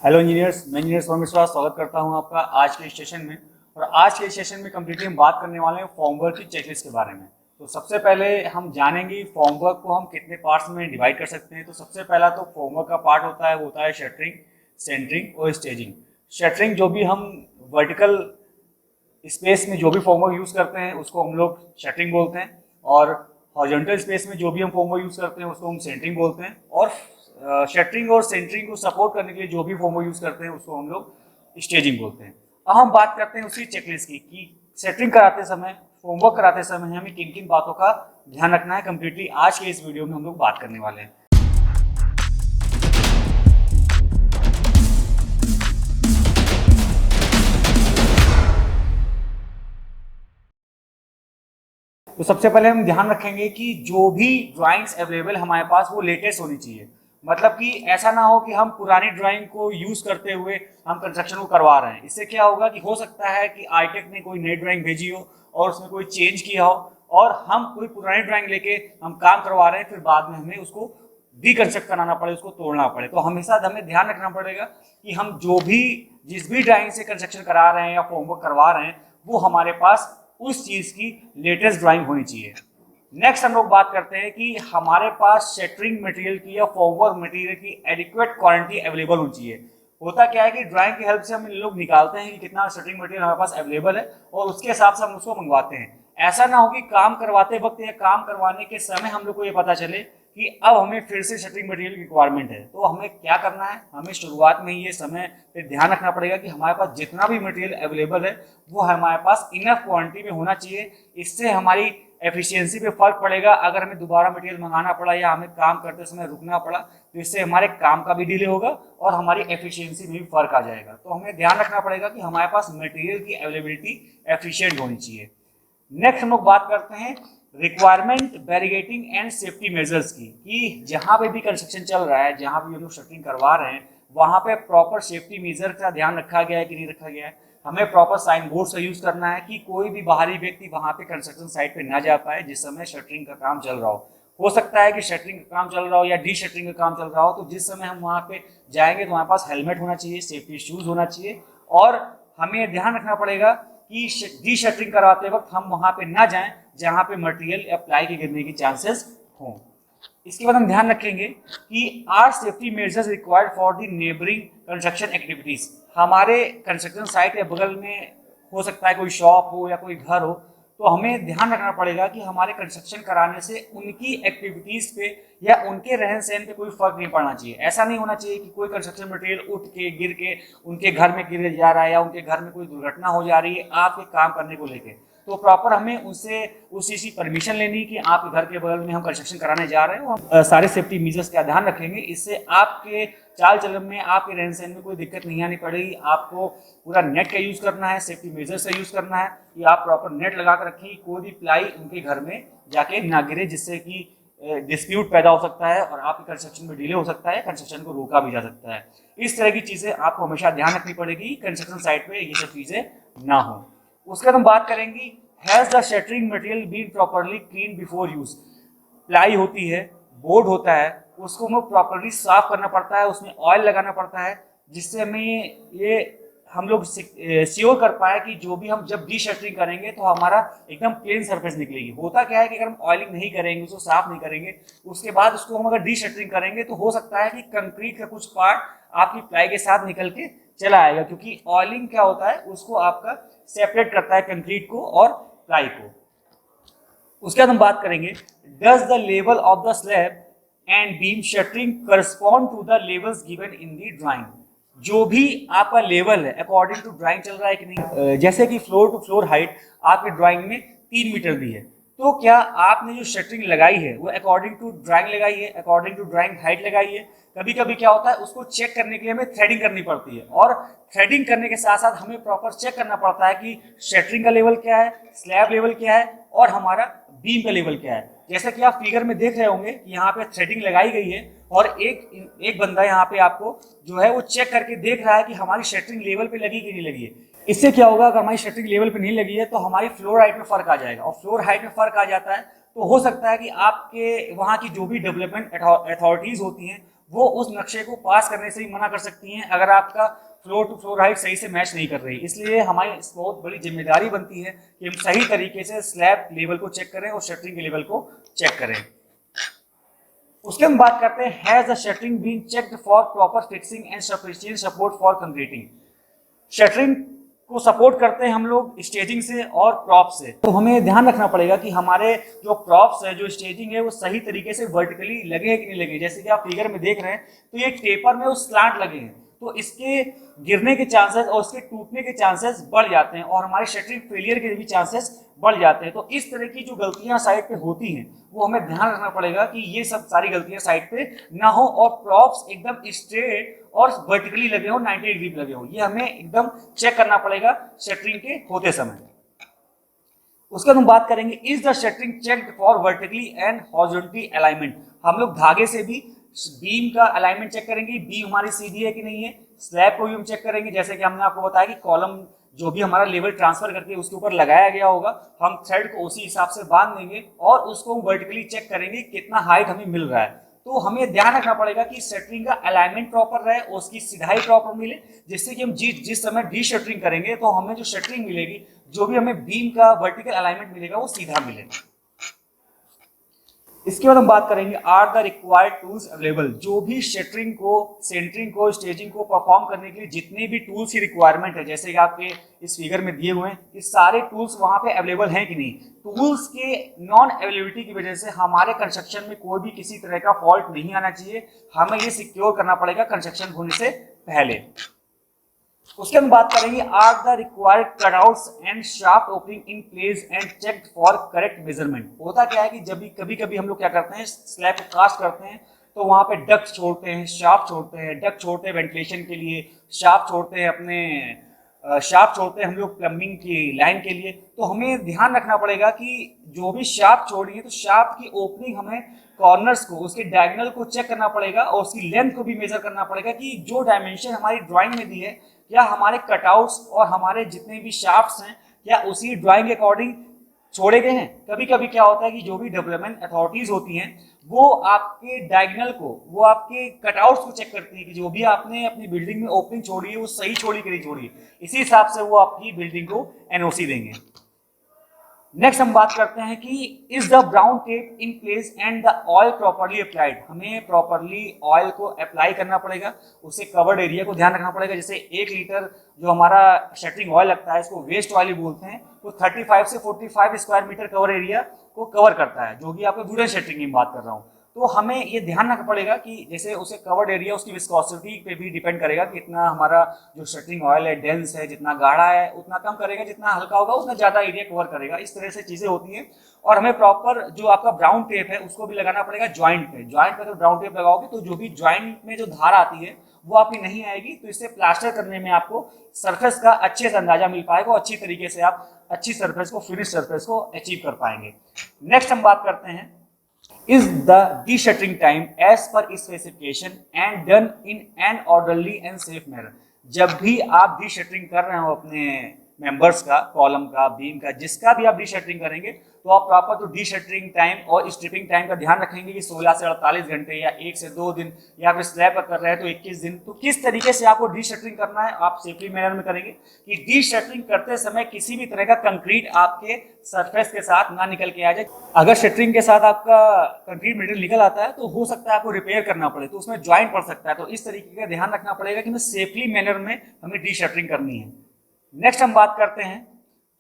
Hello engineers, मैं engineer सोम विश्वास स्वागत करता हूं आपका आज के सेशन में। और आज के सेशन में कम्प्लीटली हम बात करने वाले हैं फॉर्मवर्क की चेकलिस्ट के बारे में। तो सबसे पहले हम जानेंगे फॉर्मवर्क को हम कितने पार्ट्स में डिवाइड कर सकते हैं। तो सबसे पहला तो फॉर्मवर्क का पार्ट होता है, वो होता है शटरिंग, सेंटरिंग और स्टेजिंग। शटरिंग जो भी हम वर्टिकल स्पेस में जो भी फॉर्मवर्क यूज़ करते हैं उसको हम लोग शटरिंग बोलते हैं, और हॉरिजॉन्टल स्पेस में जो भी हम फॉर्मवर्क यूज़ करते हैं उसको हम सेंटरिंग बोलते हैं। और शटरिंग और सेंटरिंग को सपोर्ट करने के लिए जो भी फॉर्मवर्क यूज़ करते हैं उसको हम लोग स्टेजिंग बोलते हैं। अब हम बात करते हैं उसी चेकलिस्ट की कि सेटरिंग कराते समय, फॉर्मवर्क कराते समय हमें किन किन बातों का ध्यान रखना है। कंप्लीटली आज के इस वीडियो में हम लोग बात करने वाले हैं। तो सबसे पहले हम ध्यान रखेंगे कि जो भी ड्राइंग्स अवेलेबल हमारे पास वो लेटेस्ट होनी चाहिए। मतलब कि ऐसा ना हो कि हम पुरानी ड्राइंग को यूज करते हुए हम कंस्ट्रक्शन को करवा रहे हैं। इससे क्या होगा कि हो सकता है कि आर्किटेक्ट ने कोई नई ड्राइंग भेजी हो और उसमें कोई चेंज किया हो, और हम कोई पुरानी ड्राइंग लेके हम काम करवा रहे हैं, फिर बाद में हमें उसको रिकंस्ट्रक्ट कराना पड़े, उसको तोड़ना पड़े। तो हमेशा हमें ध्यान रखना पड़ेगा कि हम जो भी जिस भी ड्राइंग से कंस्ट्रक्शन करा रहे हैं या फॉर्मवर्क करवा रहे हैं वो हमारे पास उस चीज की लेटेस्ट ड्राइंग होनी चाहिए। नेक्स्ट हम लोग बात करते हैं कि हमारे पास शटरिंग मटेरियल की या फॉर्मवर्क मटेरियल की एडिक्वेट क्वांटिटी अवेलेबल होनी चाहिए। होता क्या है कि ड्राइंग की हेल्प से हम लोग निकालते हैं कि कितना शटरिंग मटेरियल हमारे पास अवेलेबल है और उसके हिसाब से हम उसको मंगवाते हैं। ऐसा ना हो कि काम करवाते वक्त या काम करवाने के समय हम लोग को ये पता चले कि अब हमें फिर से शटरिंग मटेरियल की रिक्वायरमेंट है। तो हमें क्या करना है, हमें शुरुआत में ही ये समय पे ध्यान रखना पड़ेगा कि हमारे पास जितना भी मटेरियल अवेलेबल है वो हमारे पास इनफ क्वांटिटी में होना चाहिए। इससे हमारी एफिशिएंसी पे फर्क पड़ेगा। अगर हमें दोबारा मटेरियल मंगाना पड़ा या हमें काम करते समय रुकना पड़ा तो इससे हमारे काम का भी डिले होगा और हमारी एफिशिएंसी में भी फर्क आ जाएगा। तो हमें ध्यान रखना पड़ेगा कि हमारे पास मटेरियल की अवेलेबिलिटी एफिशिएंट होनी चाहिए। नेक्स्ट हम लोग बात करते हैं requirement, barricading and safety measures की, कि जहां पे भी कंस्ट्रक्शन चल रहा है, जहां भी हम लोग शटरिंग करवा रहे हैं, वहां पे प्रॉपर सेफ्टी मेजर का ध्यान रखा गया है कि नहीं रखा गया है। हमें प्रॉपर साइन बोर्ड का यूज करना है कि कोई भी बाहरी व्यक्ति वहां पे कंस्ट्रक्शन साइट पे ना जा पाए जिस समय शटरिंग का काम चल रहा हो सकता है कि शटरिंग का काम चल रहा हो या डी शटरिंग का काम चल रहा हो, तो जिस समय हम वहां पे जाएंगे तो हमारे पास हेलमेट होना चाहिए, सेफ्टी शूज होना चाहिए, और हमें ध्यान रखना पड़ेगा कि डी शटरिंग करवाते वक्त हम वहां पे ना जाएं जहां पे मटेरियल या प्लाई के गिरने की चांसेस हों। इसके बाद हम ध्यान रखेंगे कि are safety measures required for the neighbouring construction activities. हमारे कंस्ट्रक्शन साइट के बगल में हो सकता है कोई शॉप हो या कोई घर हो, तो हमें ध्यान रखना पड़ेगा कि हमारे कंस्ट्रक्शन कराने से उनकी एक्टिविटीज पे या उनके रहन सहन पे कोई फर्क नहीं पड़ना चाहिए। ऐसा नहीं होना चाहिए कि कोई कंस्ट्रक्शन मटेरियल उठ के गिर के उनके घर में गिर जा रहा है या उनके घर में कोई दुर्घटना हो जा रही है आपके काम करने को लेकर। तो प्रॉपर हमें उससे उस चीज़ की परमिशन लेनी कि आपके घर के बगल में हम कंस्ट्रक्शन कराने जा रहे हैं, हम सारे सेफ्टी मेजर्स का ध्यान रखेंगे। इससे आपके चाल चलन में, आपके रहन सहन में कोई दिक्कत नहीं आनी पड़ेगी। आपको पूरा नेट का यूज़ करना है, सेफ्टी मेजर्स का यूज़ करना है कि आप प्रॉपर नेट लगा कर रखें, कोई भी प्लाई उनके घर में जाके ना गिरे, जिससे कि डिस्प्यूट पैदा हो सकता है और आपके कंस्ट्रक्शन में डिले हो सकता है, कंस्ट्रक्शन को रोका भी जा सकता है। इस तरह की चीज़ें आपको हमेशा ध्यान रखनी पड़ेगी, कंस्ट्रक्शन साइट पे ये सब चीज़ें ना हो। उसके बाद हम बात करेंगे has the shuttering material been properly clean before use. Ply होती है, बोर्ड होता है, उसको हमें प्रॉपरली साफ करना पड़ता है, उसमें ऑयल लगाना पड़ता है, जिससे हमें ये हम लोग श्योर कर पाए कि जो भी हम जब डी शटरिंग करेंगे तो हमारा एकदम प्लेन सरफेस निकलेगी। होता क्या है कि अगर हम ऑयलिंग नहीं करेंगे, उसको साफ नहीं करेंगे, उसके बाद उसको हम अगर डी शटरिंग करेंगे तो हो सकता है कि कंक्रीट का कुछ पार्ट आपकी प्लाई के साथ निकल के चला आएगा, क्योंकि ऑयलिंग क्या होता है, उसको आपका सेपरेट करता है कंक्रीट को और प्लाई को। उसके बाद हम बात करेंगे does the level of the slab and beam shuttering correspond to the levels given in the drawing. जो भी आपका लेवल है अकॉर्डिंग टू ड्राइंग चल रहा है कि नहीं। जैसे कि फ्लोर टू फ्लोर हाइट आपकी ड्राइंग में 3 मीटर दी है, तो क्या आपने जो शटरिंग लगाई है वो अकॉर्डिंग टू ड्राइंग लगाई है, अकॉर्डिंग टू ड्राइंग हाइट लगाई है। कभी कभी क्या होता है, उसको चेक करने के लिए हमें थ्रेडिंग करनी पड़ती है, और थ्रेडिंग करने के साथ साथ हमें प्रॉपर चेक करना पड़ता है कि शटरिंग का लेवल क्या है, स्लैब लेवल क्या है और हमारा बीम का लेवल क्या है। जैसा कि आप फिगर में देख रहे होंगे कि यहाँ पे थ्रेडिंग लगाई गई है और एक बंदा यहाँ पे आपको जो है वो चेक करके देख रहा है कि हमारी शटरिंग लेवल पे लगी कि नहीं लगी है। इससे क्या होगा, अगर हमारी शटरिंग लेवल पे नहीं लगी है तो हमारी फ्लोर हाइट में फर्क आ जाएगा, और फ्लोर हाइट में फर्क आ जाता है तो हो सकता है कि आपके वहाँ की जो भी डेवलपमेंट अथॉरिटीज होती हैं वो उस नक्शे को पास करने से ही मना कर सकती हैं अगर आपका फ्लोर टू फ्लोर हाइट सही से मैच नहीं कर रही। इसलिए हमारी बहुत बड़ी जिम्मेदारी बनती है कि हम सही तरीके से स्लैब लेवल को चेक करें और शटरिंग के लेवल को चेक करें। उसके हम बात करते हैं, has the shuttering been checked for proper fixing and sufficient support for concreting. Shuttering को सपोर्ट करते हैं हम लोग स्टेजिंग से और प्रॉप से। तो हमें ध्यान रखना पड़ेगा कि हमारे जो प्रॉप्स है, जो स्टेजिंग है, वो सही तरीके से वर्टिकली लगे हैं कि नहीं लगे। जैसे कि आप फिगर में देख रहे हैं तो ये टेपर में वो स्लांट लगे हैं, तो इसके गिरने के चांसेस और इसके टूटने के चांसेस बढ़ जाते हैं और हमारे शटरिंग फेलियर के भी चांसेस बढ़ जाते हैं। तो इस तरह की जो गलतियां साइड पे होती हैं वो हमें ध्यान रखना पड़ेगा कि ये सब सारी गलतियां साइड पे ना हो और प्रॉप्स एकदम स्ट्रेट और वर्टिकली लगे हो, 90 डिग्री पे लगे हो। ये हमें एकदम चेक करना पड़ेगा शटरिंग के होते समय। उसके बाद हम बात करेंगे, is the shuttering checked for vertically and horizontally alignment. हम लोग धागे से भी बीम का अलाइनमेंट चेक करेंगे, बीम हमारी सीधी है कि नहीं है। स्लैब को भी हम चेक करेंगे, जैसे कि हमने आपको बताया कि कॉलम जो भी हमारा लेवल ट्रांसफर करके उसके ऊपर लगाया गया होगा, हम थ्रेड को उसी हिसाब से बांध देंगे और उसको वर्टिकली चेक करेंगे कितना हाइट हमें मिल रहा है। तो हमें ध्यान रखना पड़ेगा कि शटरिंग का अलाइनमेंट प्रॉपर रहे और उसकी सिधाई प्रॉपर मिले, जिससे कि हम जिस समय डी शटरिंग करेंगे तो हमें जो शटरिंग मिलेगी, जो भी हमें बीम का वर्टिकल अलाइनमेंट मिलेगा वो सीधा मिलेगा। इसके बाद हम बात करेंगे, are the required tools available. जो भी शटरिंग को, सेंटरिंग को, स्टेजिंग को परफॉर्म करने के लिए जितने भी टूल्स की रिक्वायरमेंट है, जैसे कि आपके इस फिगर में दिए हुए हैं, ये सारे टूल्स वहां पे अवेलेबल हैं कि नहीं। टूल्स के नॉन अवेलेबिलिटी की वजह से हमारे कंस्ट्रक्शन में कोई भी किसी तरह का फॉल्ट नहीं आना चाहिए। हमें ये सिक्योर करना पड़ेगा कंस्ट्रक्शन होने से पहले। उसके हम बात करेंगे, are the required cutouts and shaft opening in place and checked for correct measurement. होता क्या है कि जब भी कभी हम लोग क्या करते हैं, स्लैब को कास्ट करते हैं तो वहां पे डक्ट छोड़ते हैं, शाफ्ट छोड़ते हैं, डक्ट छोड़ते हैं वेंटिलेशन के लिए, शाफ्ट छोड़ते हैं शाफ्ट छोड़ते हैं हम लोग प्लम्बिंग की लाइन के लिए। तो हमें ध्यान रखना पड़ेगा कि जो भी शाफ्ट छोड़िए तो शाफ्ट की ओपनिंग हमें कॉर्नर्स को, उसके डायगोनल को चेक करना पड़ेगा और उसकी लेंथ को भी मेजर करना पड़ेगा कि जो डायमेंशन हमारी ड्राइंग में दी है, क्या हमारे कटआउट्स और हमारे जितने भी शाफ्ट्स हैं क्या उसी ड्राइंग के अकॉर्डिंग छोड़े गए हैं। कभी कभी क्या होता है कि जो भी डेवलपमेंट अथॉरिटीज होती हैं वो आपके डायगोनल को, वो आपके कटआउट्स को चेक करती है कि जो भी आपने अपनी बिल्डिंग में ओपनिंग छोड़ी है वो सही छोड़ी कि नहीं छोड़ी। इसी हिसाब से वो आपकी बिल्डिंग को एनओसी देंगे। नेक्स्ट हम बात करते हैं कि is the brown tape in place and the oil properly applied. हमें प्रॉपर्ली ऑयल को अप्लाई करना पड़ेगा, उससे कवर्ड एरिया को ध्यान रखना पड़ेगा। जैसे 1 लीटर जो हमारा शटरिंग ऑयल लगता है, इसको वेस्ट ऑयल बोलते हैं, वो 35 से 45 स्क्वायर मीटर कवर एरिया को कवर करता है, जो कि आपको वुडन शटरिंग की बात कर रहा हूँ। तो हमें ये ध्यान रखना पड़ेगा कि जैसे उसे कवर्ड एरिया उसकी विस्कोसिटी पे भी डिपेंड करेगा कि इतना हमारा जो शटरिंग ऑयल है डेंस है, जितना गाढ़ा है उतना कम करेगा, जितना हल्का होगा उतना ज़्यादा एरिया कवर करेगा। इस तरह से चीज़ें होती हैं। और हमें प्रॉपर जो आपका ब्राउन टेप है उसको भी लगाना पड़ेगा ज्वाइंट पे। ज्वाइंट पे अगर ब्राउन टेप लगाओगे तो जो भी ज्वाइंट में जो धार आती है वो आपकी नहीं आएगी, तो इससे प्लास्टर करने में आपको सरफेस का अच्छे से अंदाजा मिल पाएगा और अच्छी तरीके से आप अच्छी सरफेस को, फिनिश सरफेस को अचीव कर पाएंगे। नेक्स्ट हम बात करते हैं, is the de-shuttering time as per specification and done in an orderly and safe manner। जब भी आप de-shuttering कर रहे हो अपने मेंबर्स का, कॉलम का, बीम का, जिसका भी आप de-shuttering करेंगे तो आप प्रॉपर तो de-shuttering टाइम और स्ट्रिपिंग टाइम का ध्यान रखेंगे कि 16 से 48 घंटे या 1 से 2 दिन, या फिर स्लैब पर कर रहे हैं तो 21 दिन। तो किस तरीके से आपको de-shuttering करना है आप सेफली मैनर में करेंगे कि de-shuttering करते समय किसी भी तरह का कंक्रीट आपके सरफेस के साथ ना निकल के आ जाए। अगर शटरिंग के साथ आपका कंक्रीट मटेरियल निकल आता है तो हो सकता है आपको रिपेयर करना पड़े, तो उसमें ज्वाइंट पड़ सकता है। तो इस तरीके का ध्यान रखना पड़ेगा कि हमें सेफली मैनर में हमें de-shuttering करनी है। नेक्स्ट हम बात करते हैं,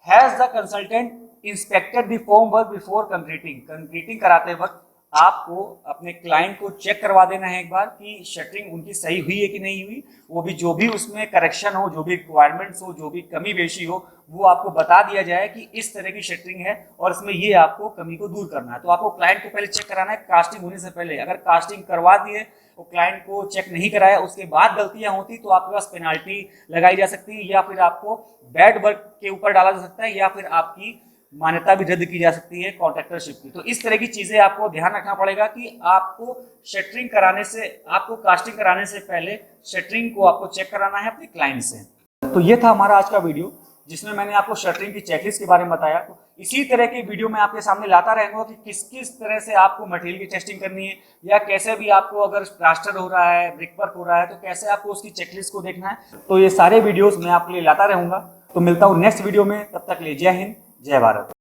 has the consultant inspected the form work before concreting. Concreting कराते वक्त आपको अपने क्लाइंट को चेक करवा देना है एक बार कि शटरिंग उनकी सही हुई है कि नहीं हुई। वो भी जो भी उसमें करेक्शन हो, जो भी रिक्वायरमेंट्स हो, जो भी कमी बेशी हो, वो आपको बता दिया जाए कि इस तरह की शटरिंग है और इसमें ये आपको कमी को दूर करना है। तो आपको क्लाइंट को पहले चेक कराना है कास्टिंग होने से पहले। अगर कास्टिंग करवा दी है और क्लाइंट को चेक नहीं कराया, उसके बाद गलतियां होती तो आपके पास पेनाल्टी लगाई जा सकती है, या फिर आपको बैड वर्क के ऊपर डाला जा सकता है, या फिर आपकी मान्यता भी रद्द की जा सकती है कॉन्ट्रैक्टरशिप की। तो इस तरह की चीजें आपको ध्यान रखना पड़ेगा कि आपको शटरिंग कराने से, आपको कास्टिंग कराने से पहले शटरिंग को आपको चेक कराना है अपने क्लाइंट से। तो ये था हमारा आज का वीडियो। जिसमें मैंने आपको शटरिंग की चेकलिस्ट के बारे में बताया। तो इसी तरह की वीडियो मैं आपके सामने लाता रहूंगा कि किस किस तरह से आपको मटेरियल की टेस्टिंग करनी है, या कैसे भी आपको अगर प्लास्टर हो रहा है, ब्रिक वर्क हो रहा है, तो कैसे आपको उसकी चेकलिस्ट को देखना है। तो ये सारे वीडियोस मैं आपके लिए लाता रहूंगा। तो मिलता हूँ नेक्स्ट वीडियो में, तब तक के लिए जय हिंद, जय भारत।